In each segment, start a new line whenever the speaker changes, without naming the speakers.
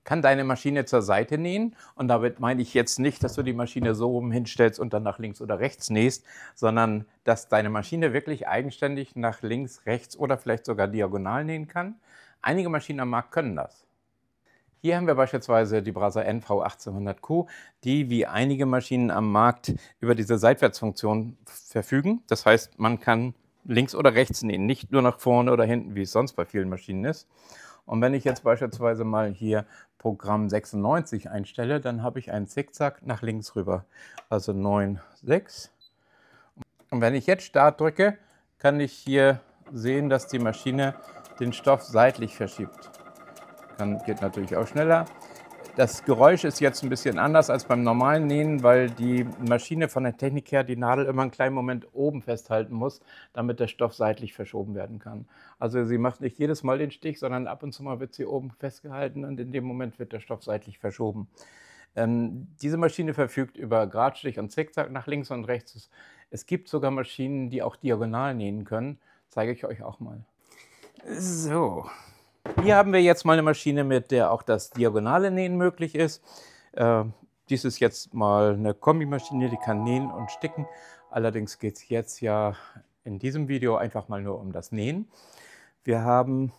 kann deine Maschine zur Seite nähen. Und damit meine ich jetzt nicht, dass du die Maschine so rum hinstellst und dann nach links oder rechts nähst, sondern dass deine Maschine wirklich eigenständig nach links, rechts oder vielleicht sogar diagonal nähen kann. Einige Maschinen am Markt können das. Hier haben wir beispielsweise die Brasa NV1800Q, die wie einige Maschinen am Markt über diese Seitwärtsfunktion verfügen. Das heißt, man kann links oder rechts nähen, nicht nur nach vorne oder hinten, wie es sonst bei vielen Maschinen ist. Und wenn ich jetzt beispielsweise mal hier Programm 96 einstelle, dann habe ich einen Zickzack nach links rüber. Also 9, 6. Und wenn ich jetzt Start drücke, kann ich hier sehen, dass die Maschine den Stoff seitlich verschiebt. Geht natürlich auch schneller. Das Geräusch ist jetzt ein bisschen anders als beim normalen Nähen, weil die Maschine von der Technik her die Nadel immer einen kleinen Moment oben festhalten muss, damit der Stoff seitlich verschoben werden kann. Also sie macht nicht jedes Mal den Stich, sondern ab und zu mal wird sie oben festgehalten und in dem Moment wird der Stoff seitlich verschoben. Diese Maschine verfügt über Gradstich und Zickzack nach links und rechts. Es gibt sogar Maschinen, die auch diagonal nähen können. Zeige ich euch auch mal. So. Hier haben wir jetzt mal eine Maschine, mit der auch das diagonale Nähen möglich ist. Dies ist jetzt mal eine Kombimaschine, die kann nähen und sticken. Allerdings geht es jetzt ja in diesem Video einfach mal nur um das Nähen. Wir haben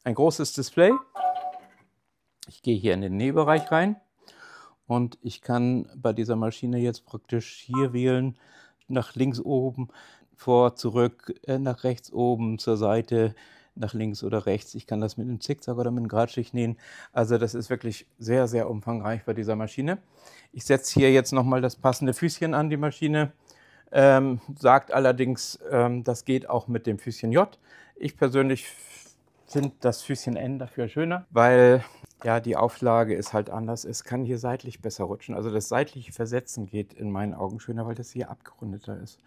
ein großes Display. Ich gehe hier in den Nähbereich rein und ich kann bei dieser Maschine jetzt praktisch hier wählen, nach links oben, vor, zurück, nach rechts oben, zur Seite, nach links oder rechts. Ich kann das mit einem Zickzack oder mit einem Gradstich nähen. Also das ist wirklich sehr, sehr umfangreich bei dieser Maschine. Ich setze hier jetzt nochmal das passende Füßchen an die Maschine. Sagt allerdings, das geht auch mit dem Füßchen J. Ich persönlich finde das Füßchen N dafür schöner, weil ja, die Auflage ist halt anders. Es kann hier seitlich besser rutschen. Also das seitliche Versetzen geht in meinen Augen schöner, weil das hier abgerundeter ist.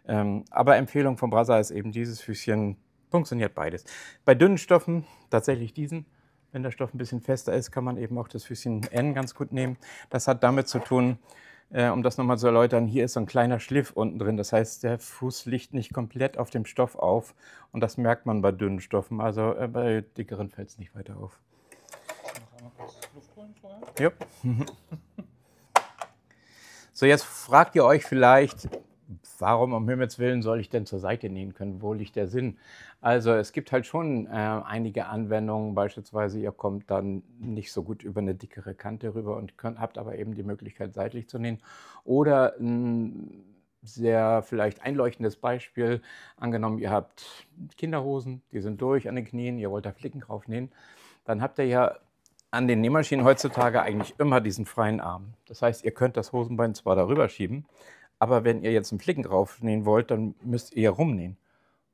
Aber Empfehlung von Brasa ist eben dieses Füßchen. Funktioniert beides. Bei dünnen Stoffen tatsächlich diesen. Wenn der Stoff ein bisschen fester ist, kann man eben auch das Füßchen N ganz gut nehmen. Das hat damit zu tun, um das nochmal zu erläutern, hier ist so ein kleiner Schliff unten drin. Das heißt, der Fuß liegt nicht komplett auf dem Stoff auf. Und das merkt man bei dünnen Stoffen. Also bei dickeren fällt es nicht weiter auf. Noch einmal kurz Luft holen vorher. Ja. So, jetzt fragt ihr euch vielleicht, warum um Himmels Willen soll ich denn zur Seite nähen können? Wo liegt der Sinn? Also es gibt halt schon einige Anwendungen, beispielsweise ihr kommt dann nicht so gut über eine dickere Kante rüber und habt aber eben die Möglichkeit seitlich zu nähen. Oder ein sehr vielleicht einleuchtendes Beispiel, angenommen ihr habt Kinderhosen, die sind durch an den Knien, ihr wollt da Flicken drauf nähen, dann habt ihr ja an den Nähmaschinen heutzutage eigentlich immer diesen freien Arm. Das heißt, ihr könnt das Hosenbein zwar darüber schieben, aber wenn ihr jetzt einen Flicken drauf nähen wollt, dann müsst ihr rumnähen.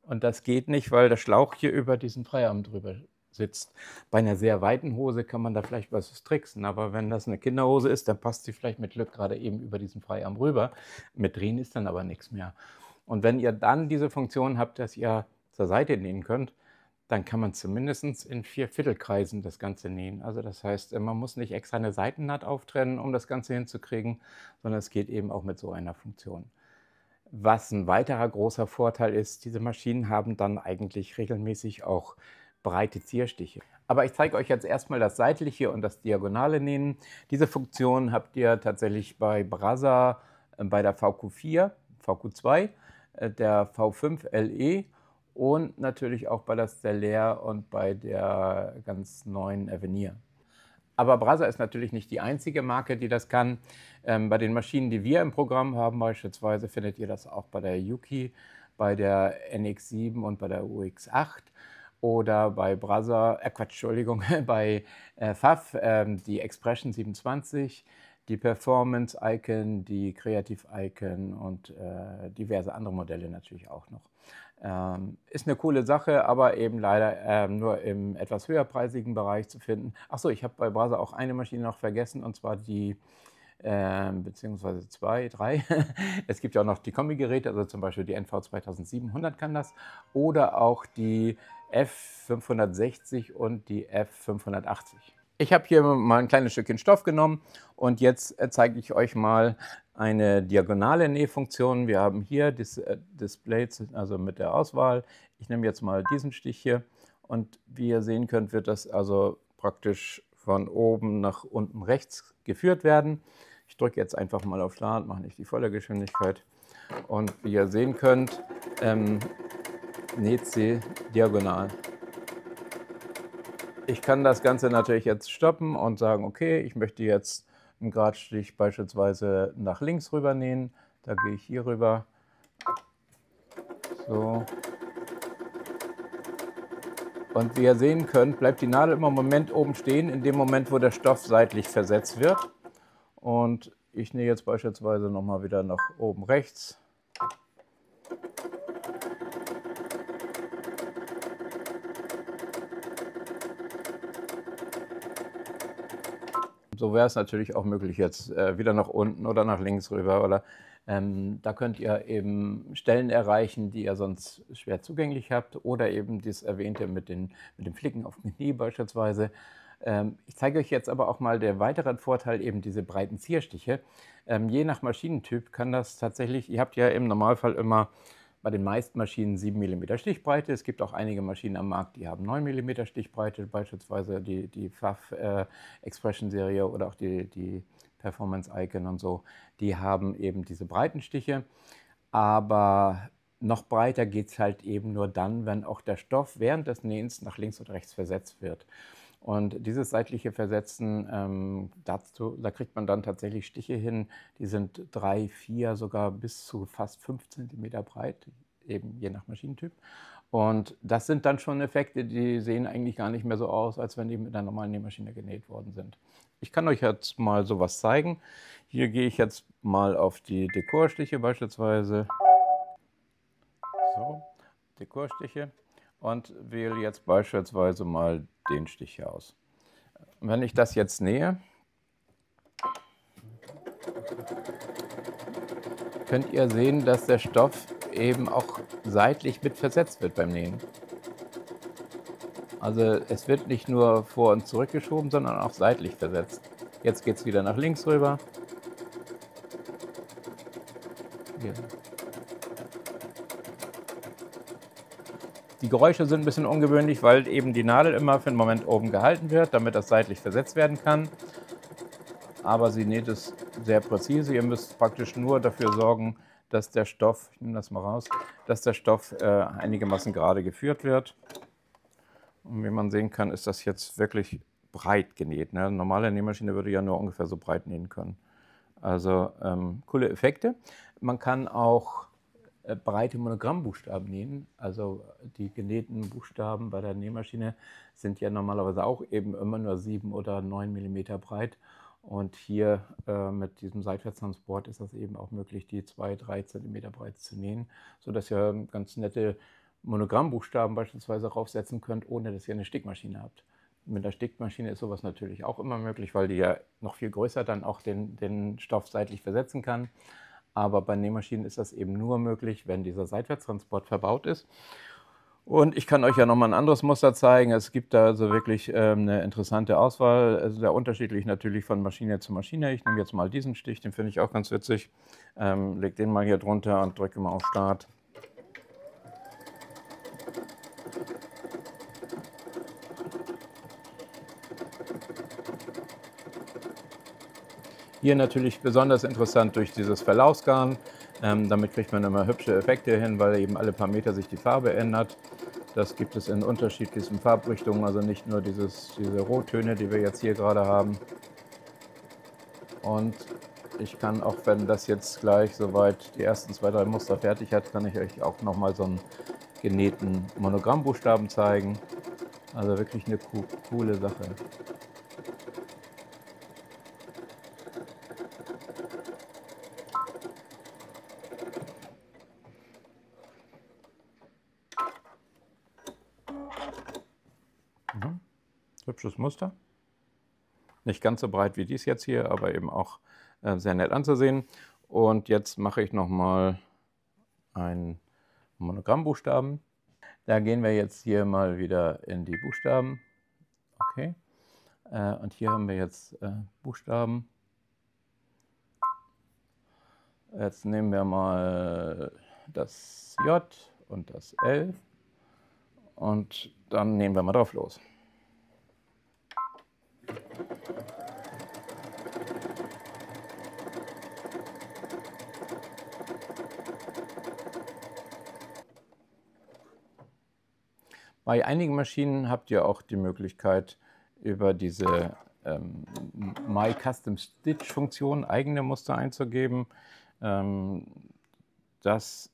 Und das geht nicht, weil der Schlauch hier über diesen Freiarm drüber sitzt. Bei einer sehr weiten Hose kann man da vielleicht was tricksen, aber wenn das eine Kinderhose ist, dann passt sie vielleicht mit Glück gerade eben über diesen Freiarm rüber. Mit Drehen ist dann aber nichts mehr. Und wenn ihr dann diese Funktion habt, dass ihr zur Seite nähen könnt, dann kann man zumindest in 4/4 das Ganze nähen. Also das heißt, man muss nicht extra eine Seitennaht auftrennen, um das Ganze hinzukriegen, sondern es geht eben auch mit so einer Funktion. Was ein weiterer großer Vorteil ist, diese Maschinen haben dann eigentlich regelmäßig auch breite Zierstiche. Aber ich zeige euch jetzt erstmal das seitliche und das diagonale Nähen. Diese Funktion habt ihr tatsächlich bei Brasa, bei der VQ4, VQ2, der V5 LE und natürlich auch bei der Stellaire und bei der ganz neuen Avenir. Aber Brasa ist natürlich nicht die einzige Marke, die das kann. Bei den Maschinen, die wir im Programm haben, beispielsweise findet ihr das auch bei der Juki, bei der NX7 und bei der UX8 oder bei Brasa, Entschuldigung, bei FAF, die Expression 27, die Performance Icon, die Creative Icon und diverse andere Modelle natürlich auch noch. Ist eine coole Sache, aber eben leider nur im etwas höherpreisigen Bereich zu finden. Achso, ich habe bei Brasa auch eine Maschine noch vergessen, und zwar die, beziehungsweise zwei, drei. Es gibt ja auch noch die Kombi-Geräte, also zum Beispiel die NV 2700 kann das, oder auch die F560 und die F580. Ich habe hier mal ein kleines Stückchen Stoff genommen und jetzt zeige ich euch mal eine diagonale Nähfunktion. Wir haben hier das Display, also mit der Auswahl. Ich nehme jetzt mal diesen Stich hier und wie ihr sehen könnt, wird das also praktisch von oben nach unten rechts geführt werden. Ich drücke jetzt einfach mal auf Start, mache nicht die volle Geschwindigkeit. Und wie ihr sehen könnt, näht sie diagonal. Ich kann das Ganze natürlich jetzt stoppen und sagen, okay, ich möchte jetzt einen Gradstich beispielsweise nach links rüber nähen. Da gehe ich hier rüber. So. Und wie ihr sehen könnt, bleibt die Nadel immer im Moment oben stehen, in dem Moment, wo der Stoff seitlich versetzt wird. Und ich nähe jetzt beispielsweise nochmal wieder nach oben rechts. So wäre es natürlich auch möglich, jetzt wieder nach unten oder nach links rüber. Oder, da könnt ihr eben Stellen erreichen, die ihr sonst schwer zugänglich habt. Oder eben das Erwähnte mit dem Flicken auf dem Knie beispielsweise. Ich zeige euch jetzt aber auch mal den weiteren Vorteil, eben diese breiten Zierstiche. Je nach Maschinentyp kann das tatsächlich, ihr habt ja im Normalfall immer bei den meisten Maschinen 7 mm Stichbreite. Es gibt auch einige Maschinen am Markt, die haben 9 mm Stichbreite, beispielsweise die Pfaff Expression Serie oder auch die Performance Icon und so. Die haben eben diese breiten Stiche, aber noch breiter geht es halt eben nur dann, wenn auch der Stoff während des Nähens nach links oder rechts versetzt wird. Und dieses seitliche Versetzen, da kriegt man dann tatsächlich Stiche hin, die sind 3, 4, sogar bis zu fast 5 cm breit, eben je nach Maschinentyp. Und das sind dann schon Effekte, die sehen eigentlich gar nicht mehr so aus, als wenn die mit einer normalen Nähmaschine genäht worden sind. Ich kann euch jetzt mal sowas zeigen. Hier gehe ich jetzt mal auf die Dekorstiche beispielsweise. So, Dekorstiche. Und wähle jetzt beispielsweise mal den Stich hier aus. Und wenn ich das jetzt nähe, könnt ihr sehen, dass der Stoff eben auch seitlich mit versetzt wird beim Nähen. Also es wird nicht nur vor und zurück geschoben, sondern auch seitlich versetzt. Jetzt geht es wieder nach links rüber. Hier. Die Geräusche sind ein bisschen ungewöhnlich, weil eben die Nadel immer für einen Moment oben gehalten wird, damit das seitlich versetzt werden kann. Aber sie näht es sehr präzise. Ihr müsst praktisch nur dafür sorgen, dass der Stoff, ich nehme das mal raus, dass der Stoff einigermaßen gerade geführt wird. Und wie man sehen kann, ist das jetzt wirklich breit genäht. Ne? Eine normale Nähmaschine würde ja nur ungefähr so breit nähen können. Also coole Effekte. Man kann auch breite Monogrammbuchstaben nähen. Also die genähten Buchstaben bei der Nähmaschine sind ja normalerweise auch eben immer nur 7 oder 9 mm breit. Und hier mit diesem Seitwärtstransport ist das eben auch möglich, die 2, 3 cm breit zu nähen, sodass ihr ganz nette Monogrammbuchstaben beispielsweise raufsetzen könnt, ohne dass ihr eine Stickmaschine habt. Mit der Stickmaschine ist sowas natürlich auch immer möglich, weil die ja noch viel größer dann auch den Stoff seitlich versetzen kann. Aber bei Nähmaschinen ist das eben nur möglich, wenn dieser Seitwärtstransport verbaut ist. Und ich kann euch ja nochmal ein anderes Muster zeigen. Es gibt da also wirklich eine interessante Auswahl, also sehr unterschiedlich natürlich von Maschine zu Maschine. Ich nehme jetzt mal diesen Stich, den finde ich auch ganz witzig. Leg den mal hier drunter und drücke mal auf Start. Hier natürlich besonders interessant durch dieses Verlaufsgarn. Damit kriegt man immer hübsche Effekte hin, weil eben alle paar Meter sich die Farbe ändert. Das gibt es in unterschiedlichsten Farbrichtungen, also nicht nur diese Rottöne, die wir jetzt hier gerade haben. Und ich kann auch, wenn das jetzt gleich soweit die ersten 2, 3 Muster fertig hat, kann ich euch auch nochmal so einen genähten Monogrammbuchstaben zeigen. Also wirklich eine coole Sache. Hübsches Muster. Nicht ganz so breit wie dies jetzt hier, aber eben auch sehr nett anzusehen. Und jetzt mache ich nochmal einen Monogrammbuchstaben. Da gehen wir jetzt hier mal wieder in die Buchstaben. Okay. Und hier haben wir jetzt Buchstaben. Jetzt nehmen wir mal das J und das L. Und dann nehmen wir mal drauf los. Bei einigen Maschinen habt ihr auch die Möglichkeit, über diese My Custom Stitch Funktion eigene Muster einzugeben. Ähm, das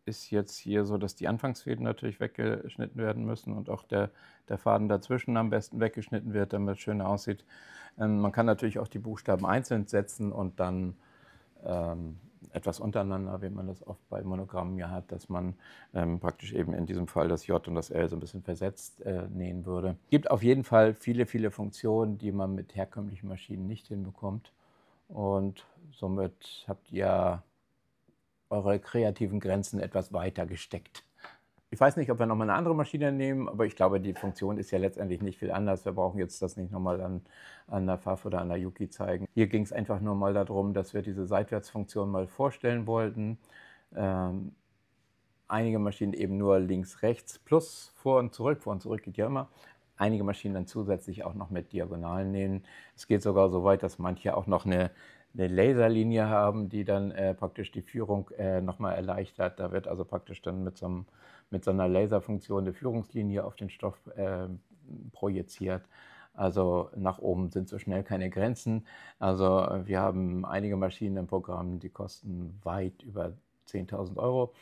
ist jetzt hier so, dass die Anfangsfäden natürlich weggeschnitten werden müssen und auch der Faden dazwischen am besten weggeschnitten wird, damit es schön aussieht. Man kann natürlich auch die Buchstaben einzeln setzen und dann etwas untereinander, wie man das oft bei Monogrammen ja hat, dass man praktisch eben in diesem Fall das J und das L so ein bisschen versetzt nähen würde. Es gibt auf jeden Fall viele, viele Funktionen, die man mit herkömmlichen Maschinen nicht hinbekommt. Und somit habt ihr eure kreativen Grenzen etwas weiter gesteckt. Ich weiß nicht, ob wir nochmal eine andere Maschine nehmen, aber ich glaube, die Funktion ist ja letztendlich nicht viel anders. Wir brauchen jetzt das nicht nochmal an der Pfaff oder an der Juki zeigen. Hier ging es einfach nur mal darum, dass wir diese Seitwärtsfunktion mal vorstellen wollten. Einige Maschinen eben nur links, rechts plus vor und zurück geht ja immer. Einige Maschinen dann zusätzlich auch noch mit Diagonalen nähen. Es geht sogar so weit, dass manche auch noch eine Laserlinie haben, die dann praktisch die Führung nochmal erleichtert. Da wird also praktisch dann mit so einer Laserfunktion eine Führungslinie auf den Stoff projiziert. Also nach oben sind so schnell keine Grenzen. Also wir haben einige Maschinen im Programm, die kosten weit über 10.000 Euro.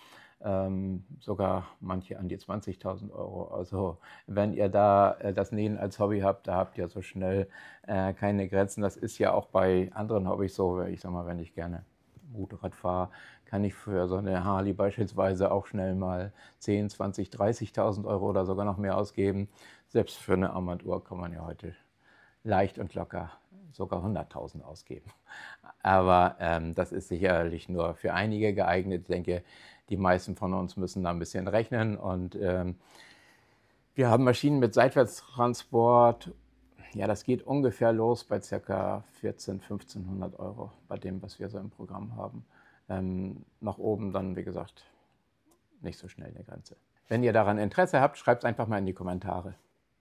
Sogar manche an die 20.000 Euro. Also wenn ihr da das Nähen als Hobby habt, da habt ihr so schnell keine Grenzen. Das ist ja auch bei anderen Hobbys so. Ich sag mal, wenn ich gerne Motorrad fahre, kann ich für so eine Harley beispielsweise auch schnell mal 10, 20, 30.000 Euro oder sogar noch mehr ausgeben. Selbst für eine Armbanduhr kann man ja heute leicht und locker sogar 100.000 ausgeben. Aber das ist sicherlich nur für einige geeignet. Ich denke, die meisten von uns müssen da ein bisschen rechnen. Und wir haben Maschinen mit Seitwärtstransport. Ja, das geht ungefähr los bei ca. 1.400, 1.500 Euro bei dem, was wir so im Programm haben. Nach oben dann, wie gesagt, nicht so schnell eine Grenze. Wenn ihr daran Interesse habt, schreibt es einfach mal in die Kommentare.